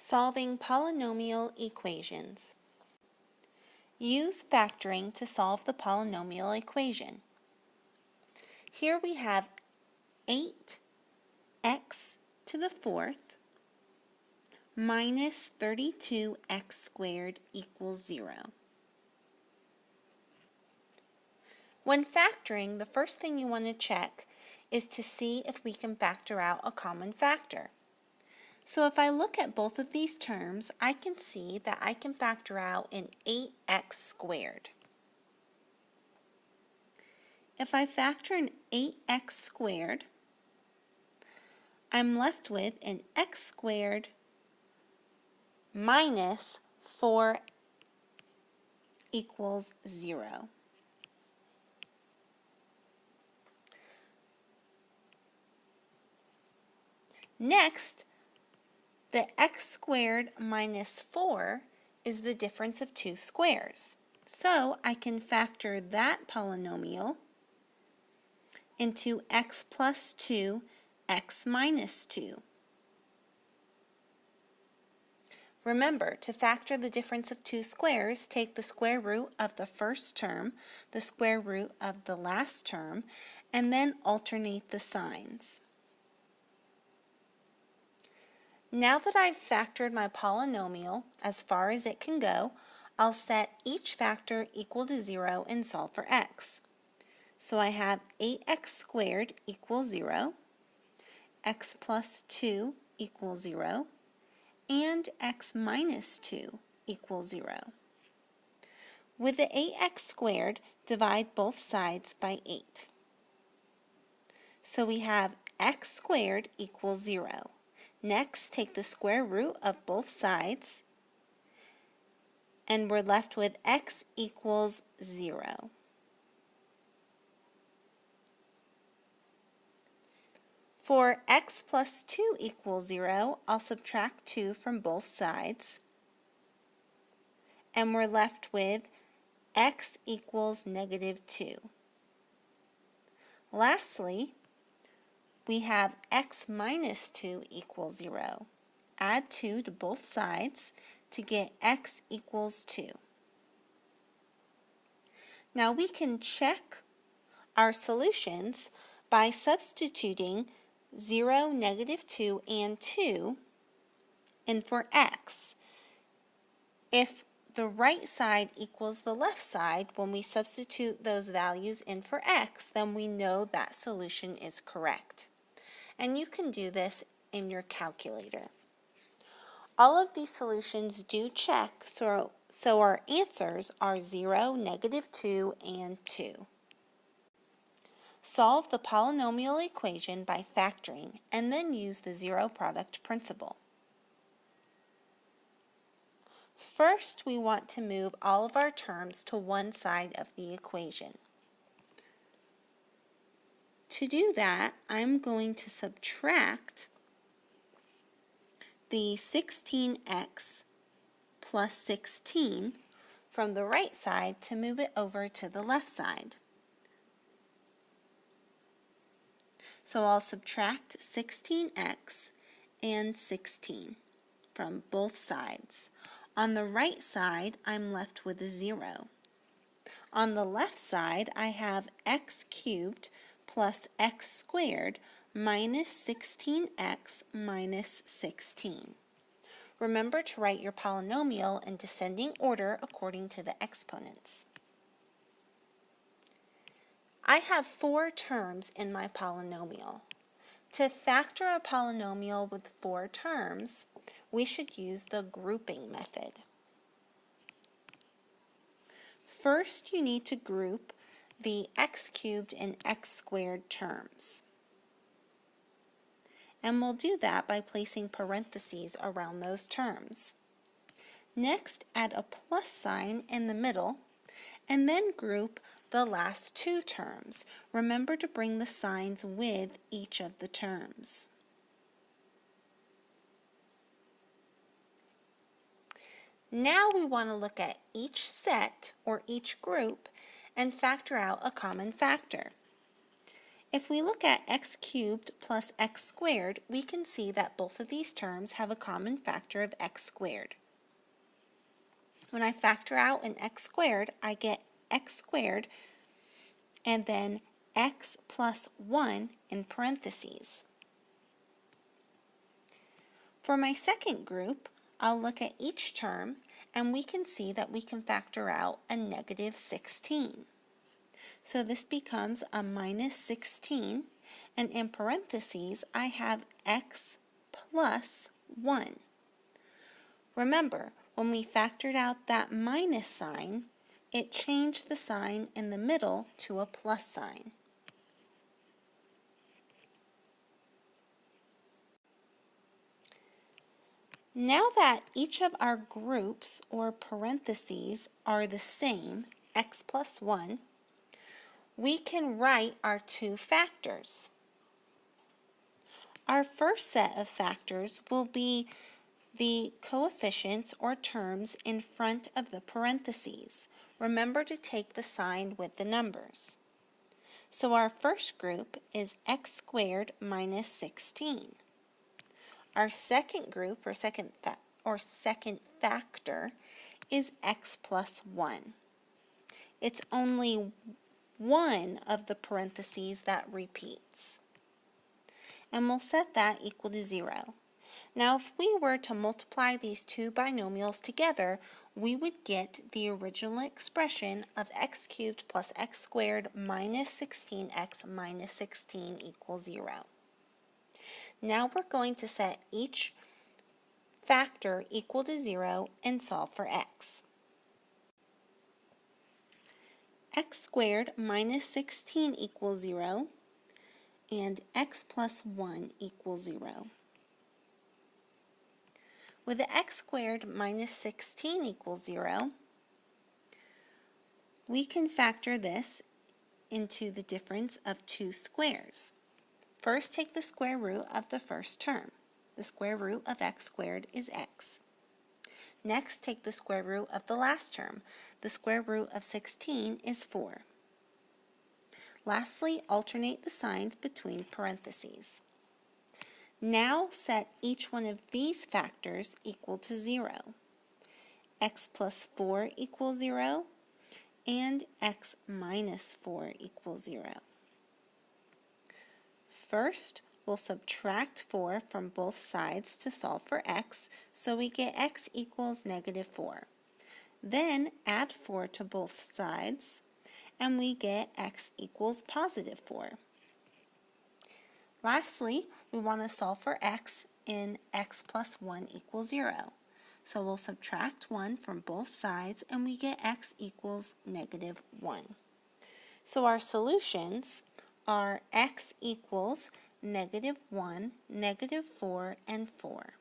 Solving polynomial equations. Use factoring to solve the polynomial equation. Here we have 8x to the fourth minus 32x squared equals 0. When factoring, the first thing you want to check is to see if we can factor out a common factor. So if I look at both of these terms, I can see that I can factor out an 8x squared. If I factor an 8x squared, I'm left with an x squared minus 4 equals 0. Next, the x squared minus 4 is the difference of two squares. So I can factor that polynomial into x plus 2, x minus 2. Remember, to factor the difference of two squares, take the square root of the first term, the square root of the last term, and then alternate the signs. Now that I've factored my polynomial as far as it can go, I'll set each factor equal to 0 and solve for x. So I have 8x squared equals 0, x plus 2 equals 0, and x minus 2 equals 0. With the 8x squared, divide both sides by 8. So we have x squared equals 0. Next, take the square root of both sides, and we're left with x equals 0. For x plus 2 equals 0, I'll subtract 2 from both sides, and we're left with x equals negative 2. Lastly, we have x minus 2 equals 0. Add 2 to both sides to get x equals 2. Now we can check our solutions by substituting 0, negative 2, and 2 in for x. If the right side equals the left side, when we substitute those values in for x, then we know that solution is correct. And you can do this in your calculator. All of these solutions do check, so our answers are 0, negative 2, and 2. Solve the polynomial equation by factoring, and then use the zero product principle. First, we want to move all of our terms to one side of the equation. To do that, I'm going to subtract the 16x plus 16 from the right side to move it over to the left side. So I'll subtract 16x and 16 from both sides. On the right side, I'm left with a 0. On the left side, I have x cubed plus x squared minus 16x minus 16. Remember to write your polynomial in descending order according to the exponents. I have 4 terms in my polynomial. To factor a polynomial with 4 terms, we should use the grouping method. First, you need to group the x cubed and x squared terms. And we'll do that by placing parentheses around those terms. Next, add a plus sign in the middle, and then group the last 2 terms. Remember to bring the signs with each of the terms. Now we want to look at each set or each group and factor out a common factor. If we look at x cubed plus x squared, we can see that both of these terms have a common factor of x squared. When I factor out an x squared, I get x squared and then x plus 1 in parentheses. For my second group, I'll look at each term and we can see that we can factor out a negative 16. So this becomes a minus 16, and in parentheses I have x plus 1. Remember, when we factored out that minus sign, it changed the sign in the middle to a plus sign. Now that each of our groups or parentheses are the same, x plus 1, we can write our two factors. Our first set of factors will be the coefficients or terms in front of the parentheses. Remember to take the sign with the numbers. So our first group is x squared minus 16. Our second group or second factor is x plus 1. It's only one of the parentheses that repeats. And we'll set that equal to 0. Now if we were to multiply these two binomials together, we would get the original expression of x cubed plus x squared minus 16x minus 16 equals 0. Now we're going to set each factor equal to 0 and solve for x. X squared minus 16 equals 0, and x plus 1 equals 0. With the x squared minus 16 equals 0, we can factor this into the difference of two squares. First, take the square root of the first term. The square root of x squared is x. Next, take the square root of the last term. The square root of 16 is 4. Lastly, alternate the signs between parentheses. Now set each one of these factors equal to 0. X plus 4 equals 0, and x minus 4 equals 0. First, we'll subtract 4 from both sides to solve for x, so we get x equals negative 4. Then add 4 to both sides, and we get x equals positive 4. Lastly, we want to solve for x in x plus 1 equals 0. So we'll subtract 1 from both sides and we get x equals negative 1. So our solutions are x equals negative 1, negative 4, and 4.